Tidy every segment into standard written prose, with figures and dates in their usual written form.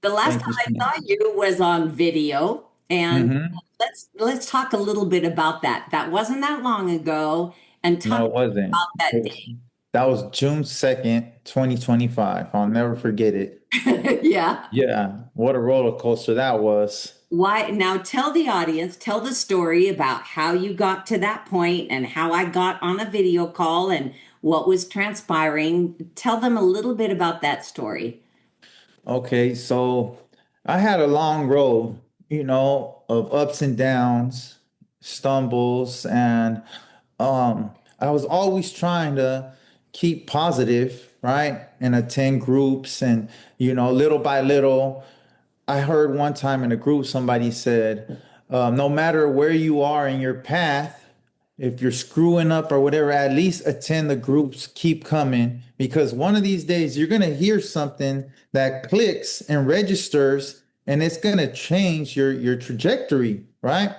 The last Thank time you so I saw much. you was on video, and Hmm. let's talk a little bit about that. That wasn't that long ago, and No, talk it wasn't. about that That was June 2nd, 2025. I'll never forget it. day. Yeah. Yeah, what a roller coaster that was. Why now tell the audience, tell the story about how you got to that point and how I got on a video call and what was transpiring. Tell them a little bit about that story. Okay, so I had a long road, of ups and downs, stumbles, and I was always trying to keep positive, right? And attend groups and, little by little. I heard one time in a group somebody said, no matter where you are in your path, if you're screwing up or whatever, at least attend the groups, keep coming, because one of these days you're going to hear something that clicks and registers and it's going to change your trajectory, right?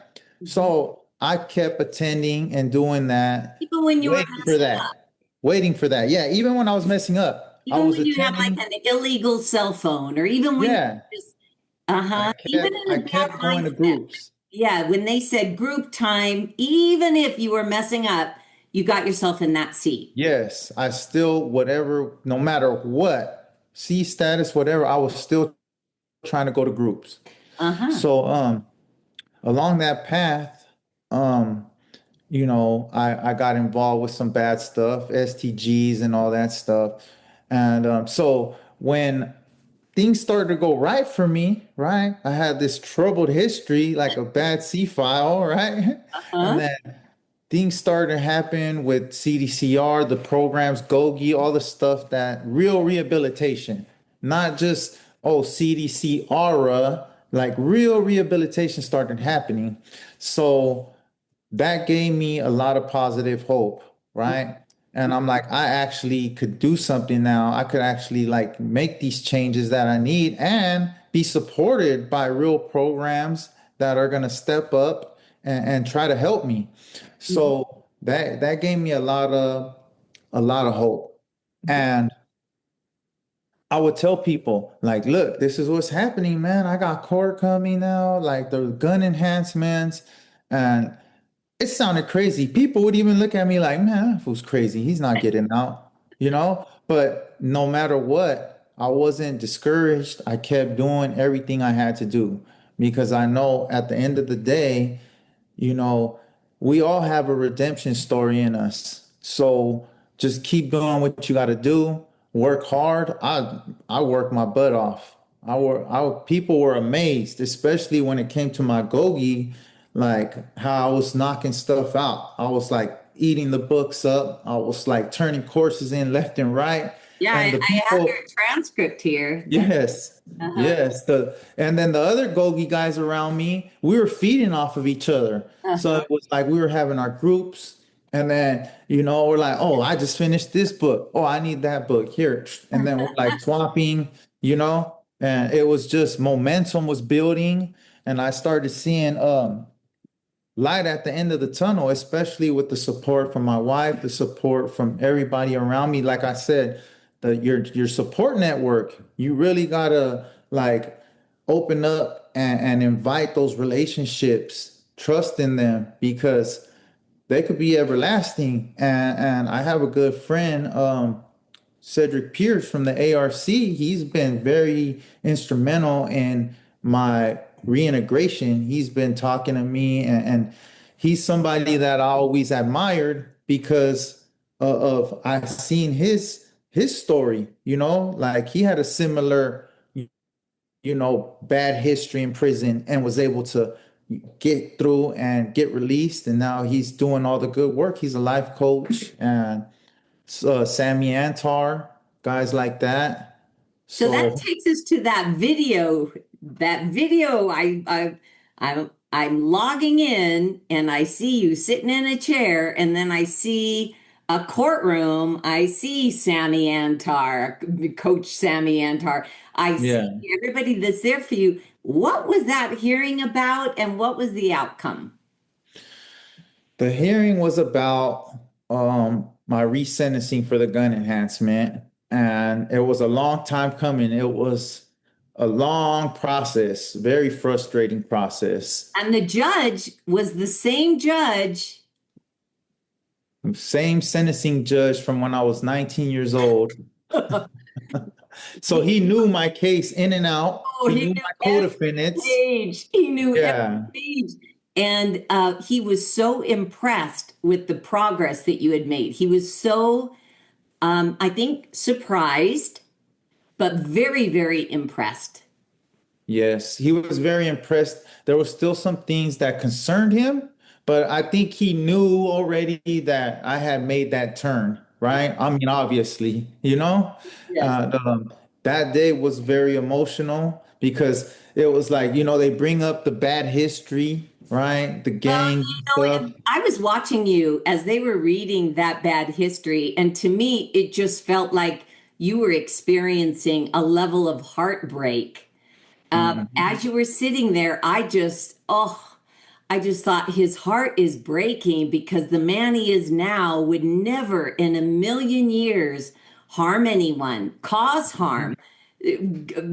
Mhm. So I kept attending and doing that, Even when you were waiting for messing up, that, waiting for that. Yeah, even when I was messing up, I even was when you had like attending. an illegal cell phone, or even when you Yeah, just, uh-huh, even in I a bad kept going to mindset. groups. Yeah, when they said group time, even if you were messing up, you got yourself in that seat. Yes, I still, whatever, no matter what, C status, whatever, I was still trying to go to groups. Uh-huh. So, along that path, um, I got involved with some bad stuff, STGs and all that stuff. And so when things started to go right for me, right? I had this troubled history, like a bad C file, right? And Uh-huh. then things started to happen with CDCR, the programs, GOGI, all the stuff that real rehabilitation, not just, oh, CDCR, like real rehabilitation started happening. So that gave me a lot of positive hope, right? And I'm like, I actually could do something now. I could actually like make these changes that I need and be supported by real programs that are going to step up and try to help me. Mhm. So that gave me a lot of hope. And I would tell people like, look, this is what's happening, man. I got court coming now, like the gun enhancements, and it sounded crazy. People would even look at me like, man, that fool's crazy. He's not getting out, But no matter what, I wasn't discouraged. I kept doing everything I had to do because I know at the end of the day, you know, we all have a redemption story in us. So just keep doing what you got to do. Work hard. I work my butt off. People were amazed, especially when it came to my gogi, like how I was knocking stuff out. I was like eating the books up. I was like turning courses in left and right. Yeah, And the I have your people, transcript here. yes, Uh-huh. yes. And then the other Gogi guys around me, we were feeding off of each other. So Uh-huh. it was like we were having our groups, and then we're like, oh, I just finished this book. Oh, I need that book here. And then we're like swapping, and it was just momentum was building, and I started seeing light at the end of the tunnel, especially with the support from my wife, the support from everybody around me. Like I said, your support network, you really gotta like open up and invite those relationships, trust in them because they could be everlasting. And I have a good friend, Cedric Pierce from the ARC. He's been very instrumental in my reintegration. He's been talking to me, and he's somebody that I always admired because of I've seen his story. Like he had a similar bad history in prison and was able to get through and get released, and now he's doing all the good work. He's a life coach and Sammy Antar, guys like that. So that So takes us to that video. That video, I'm logging in and I see you sitting in a chair, and then I see a courtroom. I see Sammy Antar, Coach Sammy Antar. I see yeah, everybody that's there for you. What was that hearing about, and what was the outcome? the hearing was about my resentencing for the gun enhancement, and it was a long time coming. It was a long process, very frustrating process. And the judge was the same judge. Same sentencing judge from when I was 19 years old. So He, he knew my case in and out. oh, He he knew knew my every co-defendants. page. He knew every Yeah. page. And he was so impressed with the progress that you had made. He was so, I think, surprised, but very, very impressed. Yes, he was very impressed. There were still some things that concerned him, but I think he knew already that I had made that turn, right? I mean, obviously, Yes. uh, um, that day was very emotional because it was like, they bring up the bad history, right? The Well, gangs and stuff. and I was watching you as they were reading that bad history, and to me, it just felt like you were experiencing a level of heartbreak. Mhm. As you were sitting there, I just thought his heart is breaking because the man he is now would never in a million years harm anyone, cause harm,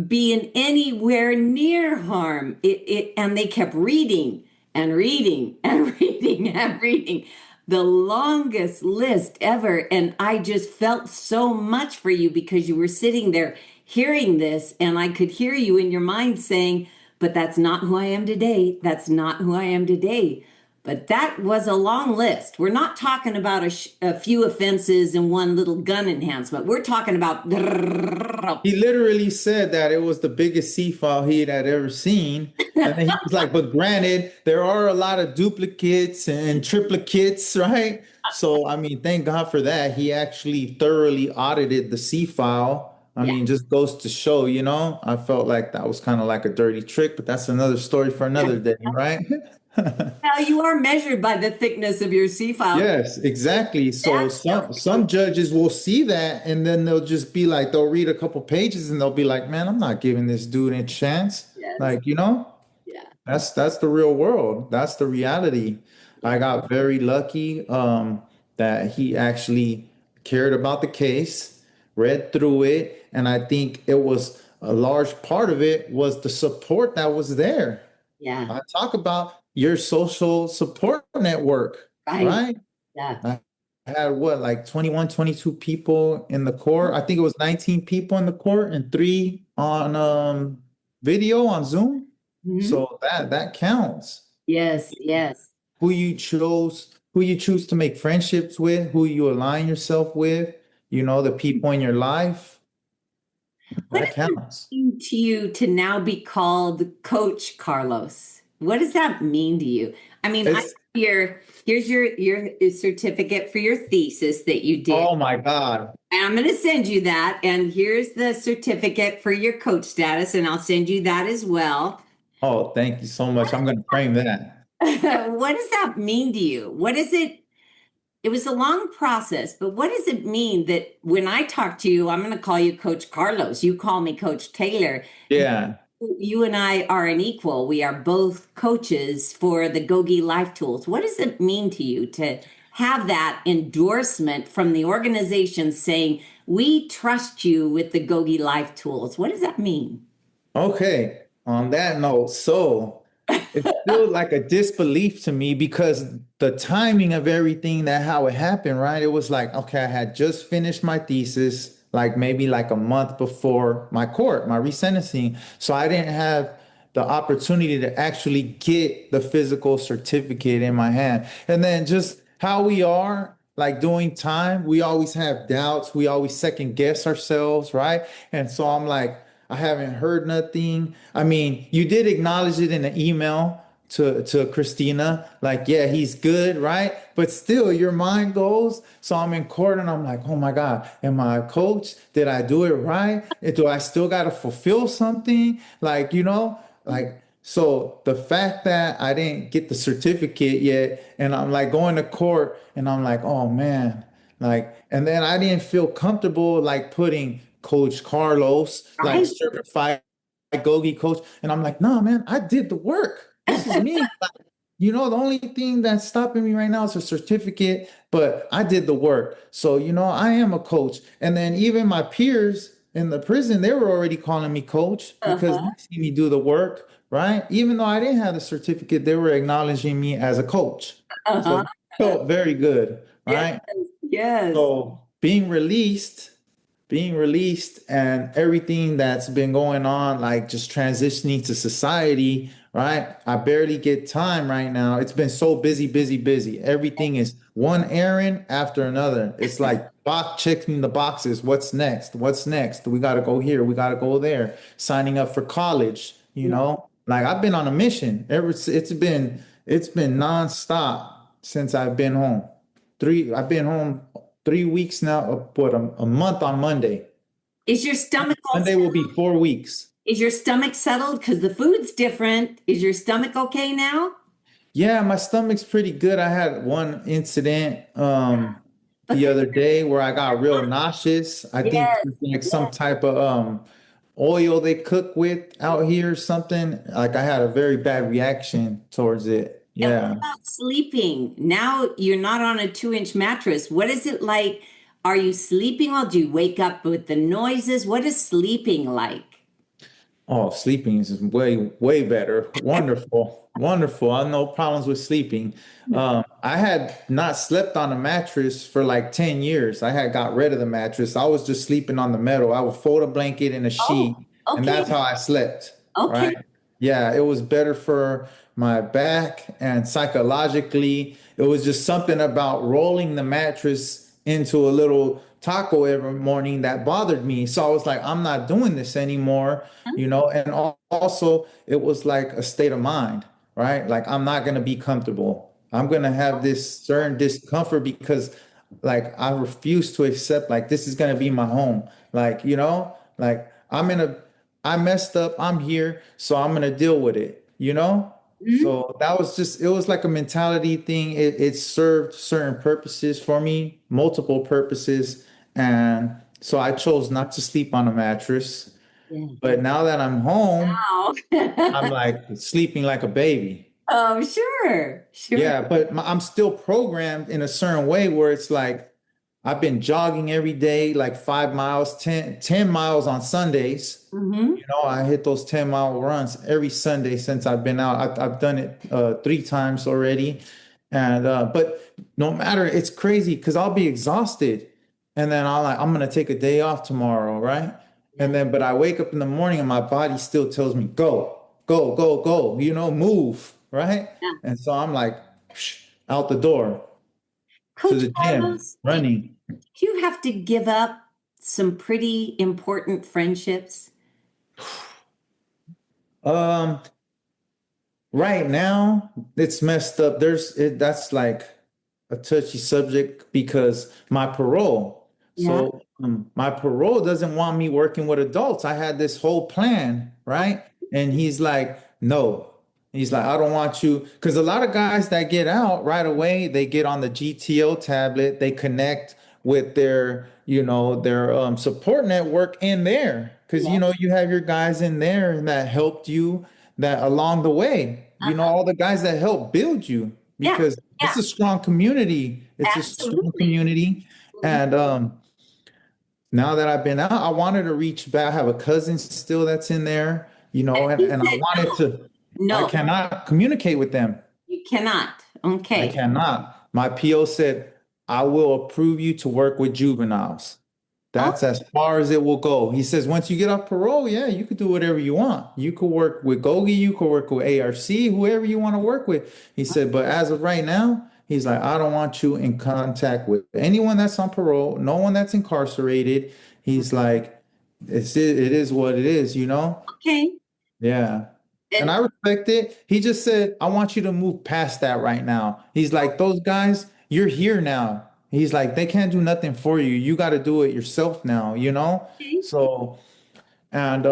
be in anywhere near harm. And they kept reading and reading and reading and reading the longest list ever. And I just felt so much for you because you were sitting there hearing this, and I could hear you in your mind saying, but that's not who I am today. That's not who I am today. But that was a long list. We're not talking about a few offenses and one little gun enhancement. We're talking about. He literally said that it was the biggest C file he had ever seen. And then he was like, but granted, there are a lot of duplicates and triplicates, right? So, I mean, thank God for that. He actually thoroughly audited the C file. I Yeah. mean, just goes to show, I felt like that was kind of like a dirty trick, but that's another story for another day, right? Now you are measured by the thickness of your C file. Yes, exactly. So That's some judges will see that and then they'll just be like, they'll read a couple pages and they'll be like, man, I'm not giving this dude a chance. yes. Like, Yeah. that's the real world. That's the reality. I Yeah. got very lucky that he actually cared about the case, read through it, and I think it was a large part of it was the support that was there. Yeah. I talk about your social support network, Right. right? Yeah. I had what, like 21, 22 people in the court. I think it was 19 people in the court and three on video on Zoom. Mhm. So that counts. Yes. Yes. Who you choose to make friendships with, who you align yourself with, the people in your life, What that does it counts. mean to you to now be called Coach Carlos? What does that mean to you? I mean, It's here's your certificate for your thesis that you did. oh my God. And I'm going to send you that. And here's the certificate for your coach status, and I'll send you that as well. Oh, thank you so much. I'm gonna frame that. What does that mean to you? What is it? It was a long process, but what does it mean that when I talk to you, I'm going to call you Coach Carlos, you call me Coach Taylor. Yeah. You and I are an equal. We are both coaches for the GOGI Life Tools. What does it mean to you to have that endorsement from the organization saying, we trust you with the GOGI Life Tools? What does that mean? Okay, on that note, so it's still like a disbelief to me because the timing of everything that how it happened, right? It was like, okay, I had just finished my thesis, like maybe like a month before my resentencing. So I didn't have the opportunity to actually get the physical certificate in my hand. And then just how we are, like doing time, we always have doubts. We always second guess ourselves, right? And so I'm like, I haven't heard nothing. I mean, you did acknowledge it in an email to Christina, like, yeah, he's good, right? But still, your mind goes. So I'm in court and I'm like, oh my God, am I a coach? Did I do it right? Do I still got to fulfill something? Like, so the fact that I didn't get the certificate yet, and I'm like going to court and I'm like, oh man, like, and then I didn't feel comfortable like putting Coach Carlos, like Right? certified Gogi coach. And I'm like, no, man, I did the work. This is me. Like, the only thing that's stopping me right now is a certificate, but I did the work. So, I am a coach. And then even my peers, in the prison, they were already calling me coach because they Uh-huh. see me do the work, right? Even though I didn't have the certificate, they were acknowledging me as a coach. So Uh-huh. it felt very good, Yes. right? Yes. So being released and everything that's been going on, like just transitioning to society, right? I barely get time right now. It's been so busy, busy, busy. Everything is one errand after another. It's like box checking the boxes. What's next? What's next? We got to go here. We got to go there. Signing up for college, you Yeah. know? Like I've been on a mission. It's been nonstop since I've been home. I've been home 3 weeks now, a month on Monday. Is your stomach all Monday will be 4 weeks. is your stomach settled? Because the food's different. Is your stomach okay now? Yeah, my stomach's pretty good. I had one incident the other day where I got real nauseous. I think Yes. it's like some Yes. type of oil they cook with out here or something. Like I had a very bad reaction towards it. And what Yeah. about sleeping? Now you're not on a 2-inch mattress. What is it like? Are you sleeping well? Do you wake up with the noises? What is sleeping like? Oh, sleeping is way, way better. Wonderful. Wonderful. I have no problems with sleeping. I had not slept on a mattress for like 10 years. I had got rid of the mattress. I was just sleeping on the metal. I would fold a blanket and a sheet, Oh, and okay. that's how I slept. Okay. Right. Yeah, it was better for my back and psychologically. It was just something about rolling the mattress into a little taco every morning that bothered me. So I was like, I'm not doing this anymore, and also it was like a state of mind, right? Like I'm not going to be comfortable. I'm going to have this certain discomfort because like I refuse to accept like this is going to be my home. Like, like I messed up, I'm here, so I'm going to deal with it. Mhm. So it was like a mentality thing. It served certain purposes for me, multiple purposes. And so I chose not to sleep on a mattress. Yeah. But now that I'm home, Wow. I'm like sleeping like a baby. Oh, sure. Sure. Yeah, but I'm still programmed in a certain way where it's like I've been jogging every day, like 5 miles, 10 miles on Sundays. Hmm. I hit those 10-mile runs every Sunday since I've been out. I've done it 3 times already. And but no matter, it's crazy because I'll be exhausted. And then I'm gonna take a day off tomorrow, right? Yeah. But I wake up in the morning and my body still tells me, go, go, go, go, move, right? Yeah. And so I'm like out the door to Coach the gym, Carlos, did running. you have to give up some pretty important friendships? Um, Right now, it's messed up. That's like a touchy subject because my parole. Yeah. So my parole doesn't want me working with adults. I had this whole plan, right? And he's like, no. He's like, I don't want you because a lot of guys that get out right away, they get on the GTO tablet, they connect with their support network in there because Yeah. you have your guys in there that helped you that along the way, Uh-huh. all the guys that help build you Yeah. because Yeah. it's a strong community. It's a strong Absolutely. community. Mhm. And now that I've been out, I wanted to reach back. I have a cousin still that's in there, And and, he and I said, wanted to, I no, cannot communicate with them. you cannot. I Okay. cannot. My PO said, I will approve you to work with juveniles. Oh, That's as far as it will go. He says, once you get off parole, yeah, you could do whatever you want. You could work with GOGI, you could work with ARC, whoever you want to work with. He said, but as of right now, he's like, I don't want you in contact with anyone that's on parole, no one that's incarcerated. He's like, it is what it is. okay. Yeah. And And I respect it. He just said, I want you to move past that right now. He's like, those guys, you're here now. He's like, they can't do nothing for you. You got to do it yourself now? okay. So, and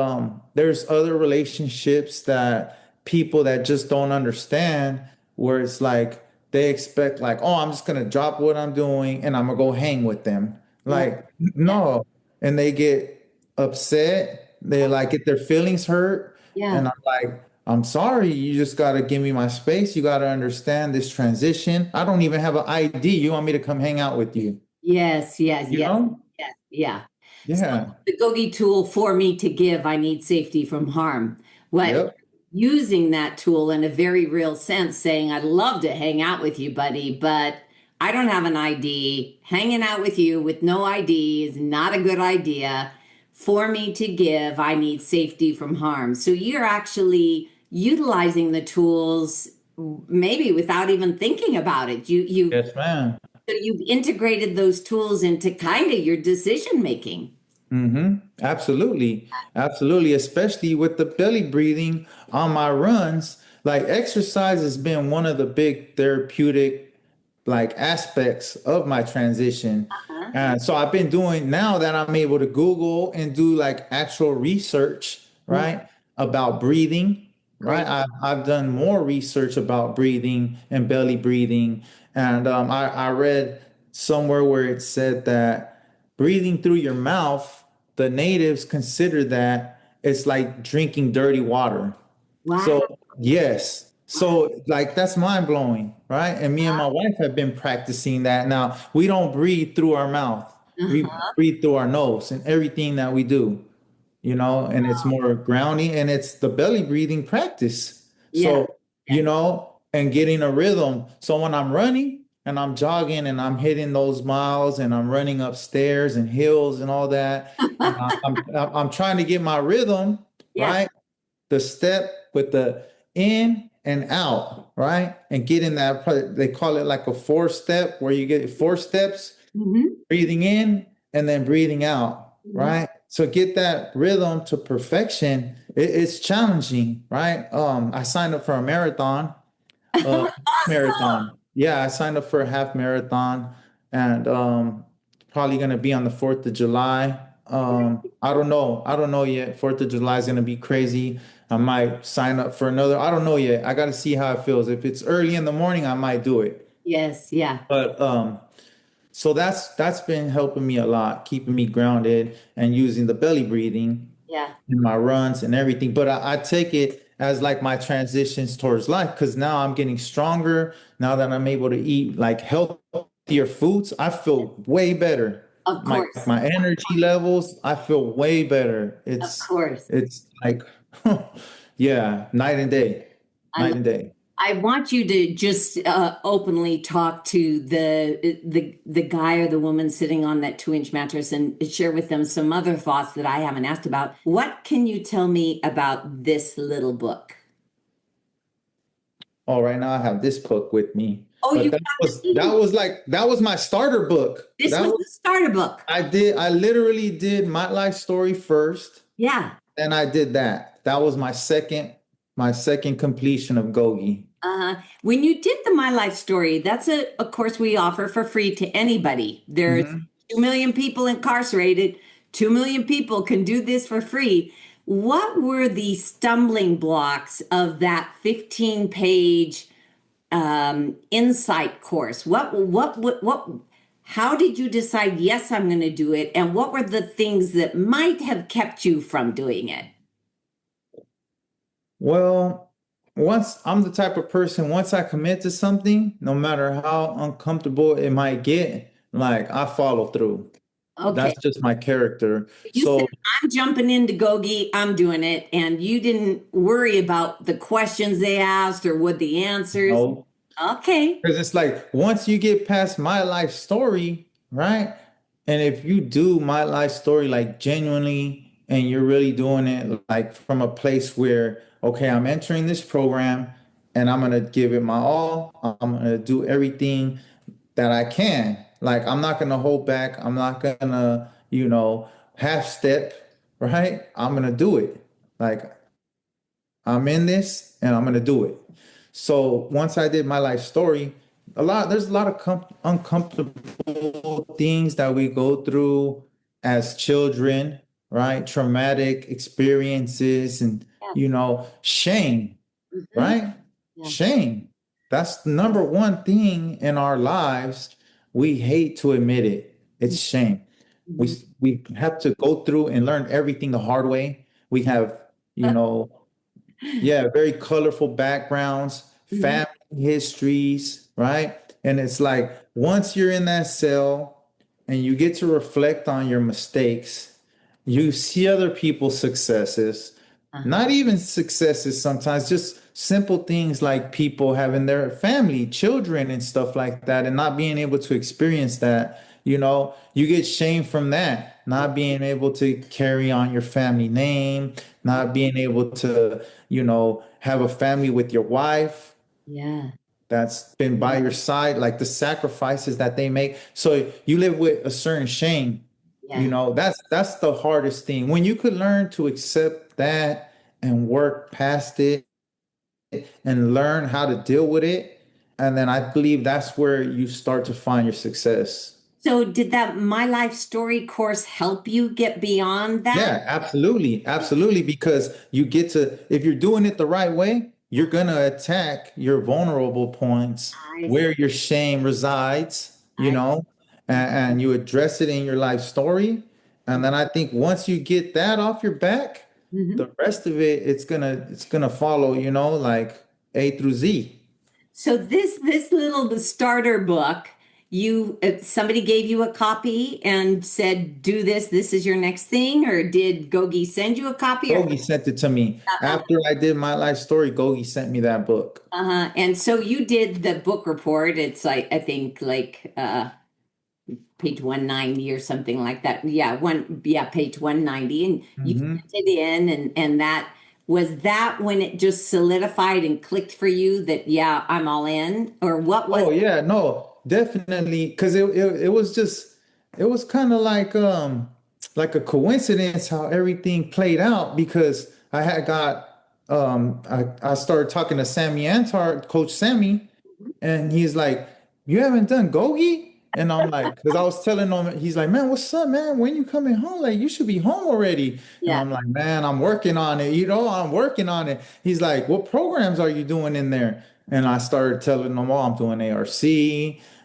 there's other relationships that people that just don't understand, where it's like they expect, like, oh, I'm just gonna drop what I'm doing and I'm gonna go hang with them. Yeah. Like, Yeah. no. And they get upset, they like get their feelings hurt. Yeah. And I'm like, I'm sorry, you just gotta give me my space. You gotta understand this transition. I don't even have an ID. You want me to come hang out with you, Yes. Yes. you Yes. know? Yes. Yeah. Yeah. The GOGI tool, for me to give, I need safety from harm. What Yep. using that tool in a very real sense, saying, I'd love to hang out with you, buddy, but I don't have an ID. Hanging out with you with no ID is not a good idea. For me to give, I need safety from harm. So you're actually utilizing the tools maybe without even thinking about it. Yes, ma'am. So you've integrated those tools into kind of your decision making. Absolutely. Absolutely. Especially with the belly breathing on my runs. Like exercise has been one of the big therapeutic like aspects of my transition. Uh-huh. And so I've been doing now that I'm able to Google and do like actual research, Mm, right, about breathing, right? great. I've done more research about breathing and belly breathing. And I read somewhere where it said that breathing through your mouth, the natives consider that it's like drinking dirty water. Wow. So, yes. Wow. So, like, that's mind blowing, right? And me and my wife have been practicing that. Now, we don't breathe through our mouth, we Uh-huh. breathe through our nose and everything that we do, and it's more grounding and it's the belly breathing practice. Yeah. So, and getting a rhythm. So, when I'm running and I'm jogging and I'm hitting those miles and I'm running upstairs and hills and all that, and I'm trying to get my rhythm, Yeah. right? The step with the in and out, right? And getting that, they call it like a four step where you get four steps, Hmm. breathing in and then breathing out, Hmm. right? So get that rhythm to perfection. It's challenging, right? I signed up for a marathon, uh, Awesome. marathon. Yeah, I signed up for a half marathon, and probably gonna be on the 4th of July. I don't know. I don't know yet. 4th of July is gonna be crazy. I might sign up for another. I don't know yet. I gotta see how it feels. If it's early in the morning, I might do it. Yes. Yeah. But so that's been helping me a lot, keeping me grounded and using the belly breathing Yeah. in my runs and everything. But I take it as like my transitions towards life because now I'm getting stronger. Now that I'm able to eat like healthier foods, I feel way better. Of course. My energy levels, I feel way better. Of course. It's like yeah, night and day, I night and day. I want you to just openly talk to the guy or the woman sitting on that 2-inch mattress and share with them some other thoughts that I haven't asked about. What can you tell me about this little book? Oh, right now I have this book with me. Oh, But you got the that was my starter book. This was the starter book. I literally did my life story first, Yeah. and I did that. That was my second completion of Gogi. When you did the My Life Story, that's a course we offer for free to anybody. There's Mhm. 2 million people incarcerated. 2 million people can do this for free. What were the stumbling blocks of that 15-page insight course? How did you decide, yes, I'm going to do it? And what were the things that might have kept you from doing it? Well, once I'm the type of person, once I commit to something, no matter how uncomfortable it might get, like I follow through. Okay. That's just my character. You said, So, I'm jumping into Gogi, I'm doing it. And you didn't worry about the questions they asked or what the answers. no. Okay. Because it's like once you get past my life story, right? And if you do my life story like genuinely and you're really doing it like from a place where, okay, I'm entering this program and I'm gonna give it my all. I'm gonna do everything that I can. Like I'm not gonna hold back. I'm not gonna, half step, right? I'm gonna do it. Like I'm in this and I'm gonna do it. So once I did my life story, there's a lot of uncomfortable things that we go through as children, right? Traumatic experiences and Yeah. shame, Mhm. right? Yeah. Shame. That's the number one thing in our lives. We hate to admit it. It's shame. Mhm. We have to go through and learn everything the hard way. We have, you know, yeah, very colorful backgrounds, Mhm. family histories, right? And it's like once you're in that cell and you get to reflect on your mistakes, you see other people's successes, Uh-huh. not even successes sometimes, just simple things like people having their family, children, and stuff like that, and not being able to experience that. You get shame from that, not being able to carry on your family name, not being able to, have a family with your wife Yeah. that's been by your side, like the sacrifices that they make. So you live with a certain shame. Yeah. That's the hardest thing. When you could learn to accept that and work past it and learn how to deal with it, and then I believe that's where you start to find your success. So did that My Life Story course help you get beyond that? Yeah, absolutely. Absolutely. Because you get to, if you're doing it the right way, you're going to attack your vulnerable points I, where your shame resides, I, and you address it in your life story. And then I think once you get that off your back, the Mhm. rest of it, it's gonna follow, like A through Z. So this little the starter book, you somebody gave you a copy and said, "Do this. This is your next thing," or did Gogi send you a copy? Or Gogi sent it to me. After I did my life story, Gogi sent me that book. and so you did the book report. It's like I think like page 190 or something like that. Yeah, page 190, and you Mhm. sent it in, and that was that when it just solidified and clicked for you that yeah, I'm all in, or what was Oh yeah, no, definitely. Because it was just it was kind of like a coincidence how everything played out because I had got I started talking to Sammy Antar, Coach Sammy, and he's like, "You haven't done Gogi?" And I'm like, because I was telling him, he's like, "Man, what's up, man? When you coming home? Like, you should be home already." And yeah. I'm like, "Man, I'm working on it. I'm working on it." He's like, "What programs are you doing in there?" And I started telling them, "Oh, I'm doing ARC,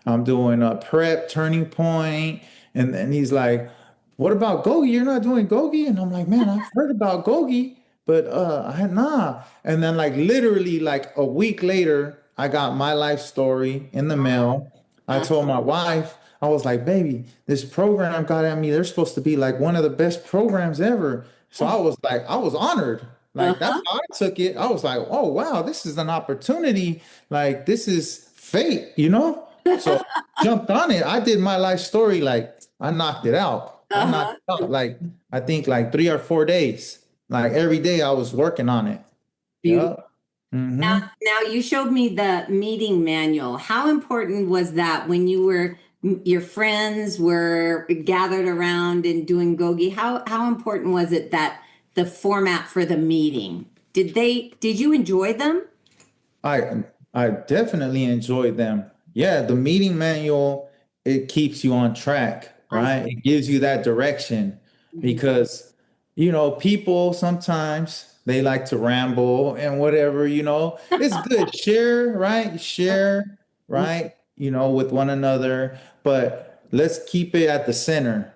I'm doing a prep, Turning Point." And then he's like, "What about Gogi? You're not doing Gogi?" And I'm like, "Man, I've heard about Gogi, but I had nah." And then like literally like a week later, I got my life story in the mail. I Uh, told my wife, I was like, "Baby, this program got at me. They're supposed to be like one of the best programs ever." So I was like, I was honored. Like that's uh-huh. how I took it. I was like, "Oh wow, this is an opportunity. Like this is fate." So jumped on it. I did my life story like I knocked it out. I knocked Uh-huh. it out like I think like 3 or 4 days. Like every day I was working on it. Beautiful. Yeah. Mm-hmm. Now you showed me the meeting manual. How important was that when your friends were gathered around and doing Gogi? How important was it that the format for the meeting? Did you enjoy them? I definitely enjoyed them. Yeah, the meeting manual, it keeps you on track, I right? It gives you that direction Mhm. because people sometimes they like to ramble and whatever. It's good. Share, right? Share, right? With one another, but let's keep it at the center.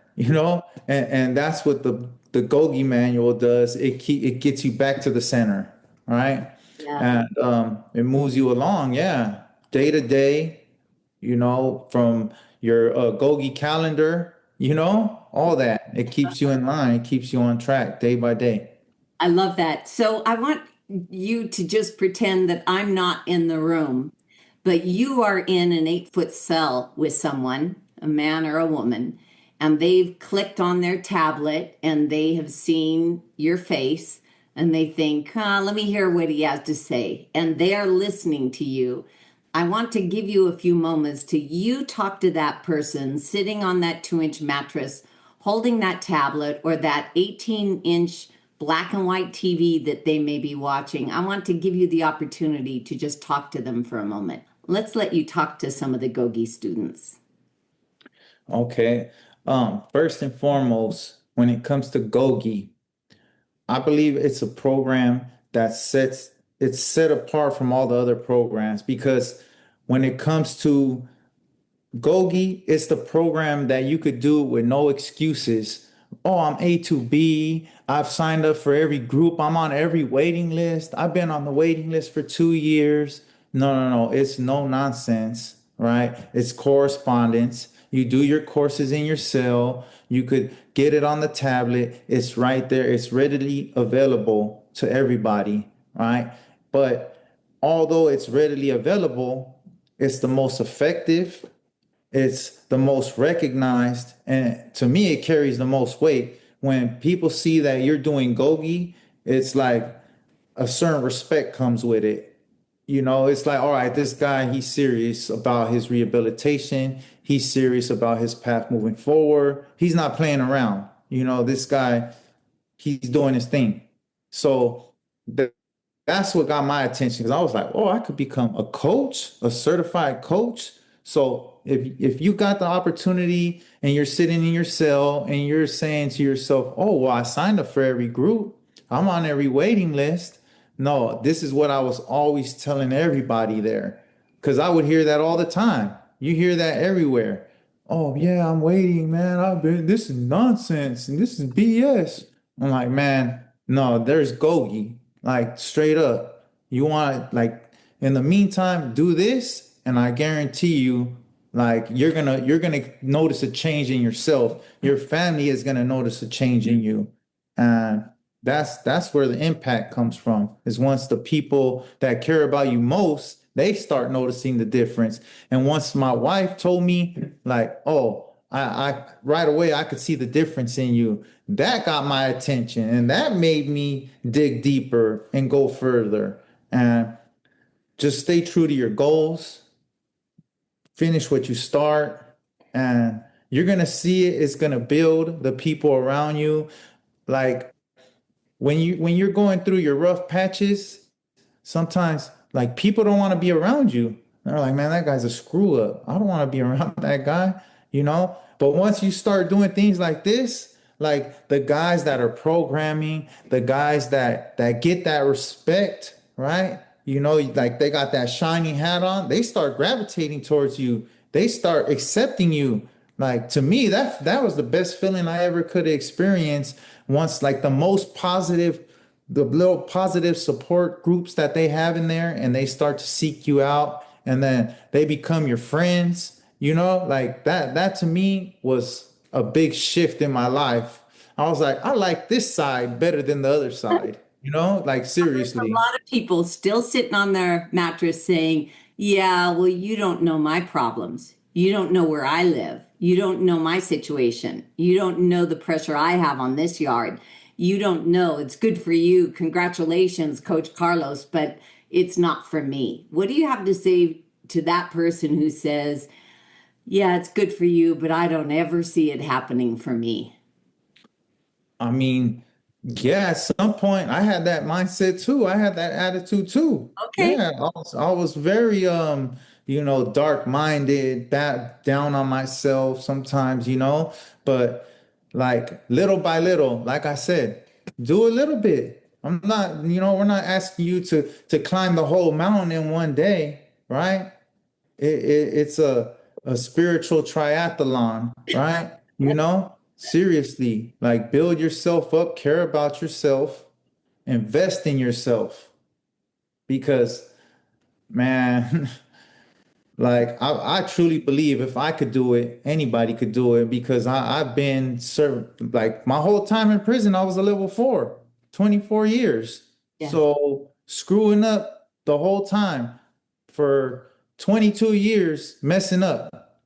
And that's what the Gogi manual does. It gets you back to the center, right? Yeah. And it moves you along, yeah, day to day, from your Gogi calendar, all that. It keeps you in line, it keeps you on track day by day. I love that. So I want you to just pretend that I'm not in the room, but you are in an 8 foot cell with someone, a man or a woman, and they've clicked on their tablet and they have seen your face and they think, let me hear what he has to say. And they are listening to you. I want to give you a few moments to you talk to that person sitting on that 2 inch mattress, holding that tablet or that 18 inch black and white TV that they may be watching. I want to give you the opportunity to just talk to them for a moment. Let's let you talk to some of the Gogi students. Okay. First and foremost, when it comes to Gogi, I believe it's a program that it's set apart from all the other programs because when it comes to Gogi is the program that you could do with no excuses. Oh, I'm A to B. I've signed up for every group. I'm on every waiting list. I've been on the waiting list for 2 years. No, no, no. It's no nonsense, right? It's correspondence. You do your courses in your cell. You could get it on the tablet. It's right there. It's readily available to everybody, right? But although it's readily available, it's the most effective, it's the most recognized, and to me, it carries the most weight. When people see that you're doing Gogi, it's like a certain respect comes with it. It's like, all right, this guy, he's serious about his rehabilitation. He's serious about his path moving forward. He's not playing around. This guy, he's doing his thing. So that's what got my attention because I was like, oh, I could become a coach, a certified coach. So if you got the opportunity and you're sitting in your cell and you're saying to yourself, oh, well, I signed up for every group, I'm on every waiting list. No, this is what I was always telling everybody there because I would hear that all the time. You hear that everywhere. Oh, yeah, I'm waiting, man. This is nonsense and this is BS. I'm like, man, no, there's Gogi. Like straight up. You want like in the meantime, do this, and I guarantee you, like you're gonna notice a change in yourself. Your family is gonna notice a change in you. And that's where the impact comes from, is once the people that care about you most, they start noticing the difference. And once my wife told me, like, oh, I right away I could see the difference in you. That got my attention and that made me dig deeper and go further. And just stay true to your goals, finish what you start, and you're gonna see it. It's gonna build the people around you. Like when you're going through your rough patches, sometimes like people don't want to be around you. They're like, man, that guy's a screw up. I don't want to be around that guy. But once you start doing things like this, like the guys that are programming, the guys that get that respect, right? Like they got that shiny hat on, they start gravitating towards you. They start accepting you. Like to me, that was the best feeling I ever could experience. Once like the little positive support groups that they have in there, and they start to seek you out, and then they become your friends, like that to me was a big shift in my life. I was like, I like this side better than the other side, like A seriously. lot of people still sitting on their mattress saying, yeah, well, you don't know my problems. You don't know where I live. You don't know my situation. You don't know the pressure I have on this yard. You don't know. It's good for you. Congratulations, Coach Carlos, but it's not for me. What do you have to say to that person who says, yeah, it's good for you, but I don't ever see it happening for me? I mean, yeah, at some point I had that mindset too. I had that attitude too. Okay. Yeah, I was very dark-minded, bad down on myself sometimes, but like little by little, like I said, do a little bit. We're not asking you to climb the whole mountain in one day, right? It's a spiritual triathlon, right? Seriously, like build yourself up, care about yourself, invest in yourself. Because, man, like I truly believe if I could do it, anybody could do it because I've been served like my whole time in prison, I was a level 4, 24 years. Yes. So screwing up the whole time for 22 years, messing up.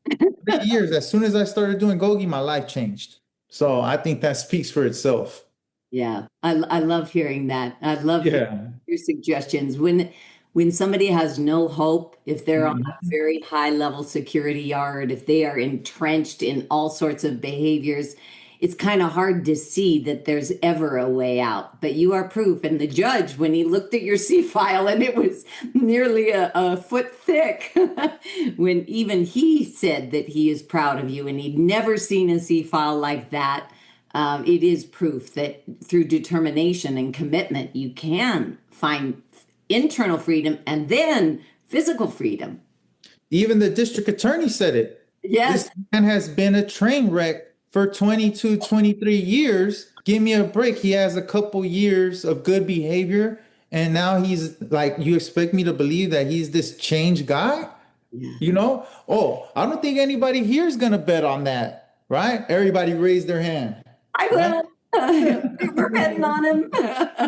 3 years, as soon as I started doing Gogi, my life changed. So I think that speaks for itself. Yeah, I love hearing that. I love hearing Yeah. your suggestions. When somebody has no hope, if they're on a Mhm. very high level security yard, if they are entrenched in all sorts of behaviors, it's kind of hard to see that there's ever a way out. But you are proof. And the judge, when he looked at your C file and it was nearly a foot thick, when even he said that he is proud of you and he'd never seen a C file like that, it is proof that through determination and commitment, you can find internal freedom and then physical freedom. Even the district attorney said it. Yes. This man has been a train wreck for 22, 23 years. Give me a break. He has a couple years of good behavior. And now he's like, you expect me to believe that he's this changed guy? Yeah. You know? Oh, I don't think anybody here is gonna bet on that, right? Everybody raise their hand, I right? will. We're betting on him.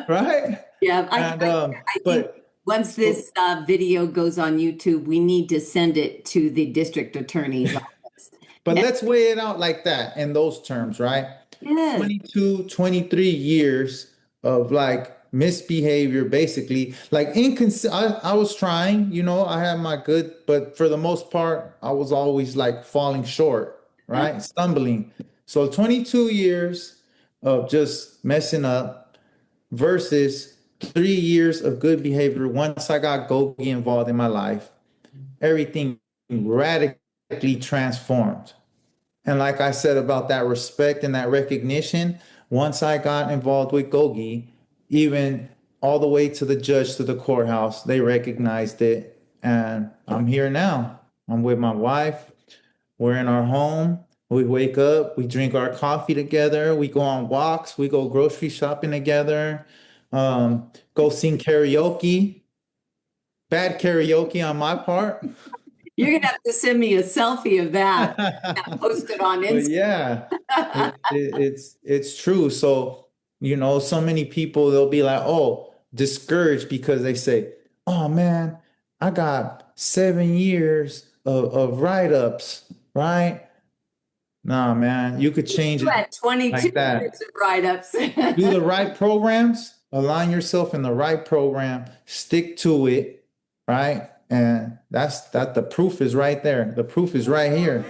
Right? Yeah, And I think but once this video goes on YouTube, we need to send it to the district attorney's office. But And let's weigh it out like that in those terms, right? yes, 22, 23 years of like misbehavior, basically. Like I was trying, I had my good, but for the most part, I was always like falling short, right? Stumbling. So 22 years of just messing up versus 3 years of good behavior. Once I got Gogi involved in my life, everything radically transformed. And like I said about that respect and that recognition, once I got involved with Gogi, even all the way to the judge to the courthouse, they recognized it. And I'm here now. I'm with my wife. We're in our home. We wake up, we drink our coffee together, we go on walks, we go grocery shopping together, go sing karaoke. Bad karaoke on my part. you're gonna have to send me a selfie of that and post it on But Instagram. yeah, it's true. So, so many people they'll be like, oh, discouraged because they say, oh man, I got 7 years of write-ups, right? Nah, man, you could change You it had 22 like years that. of write-ups. Do the right programs, align yourself in the right program, stick to it, right? And that's that the proof is right there. The proof is right here.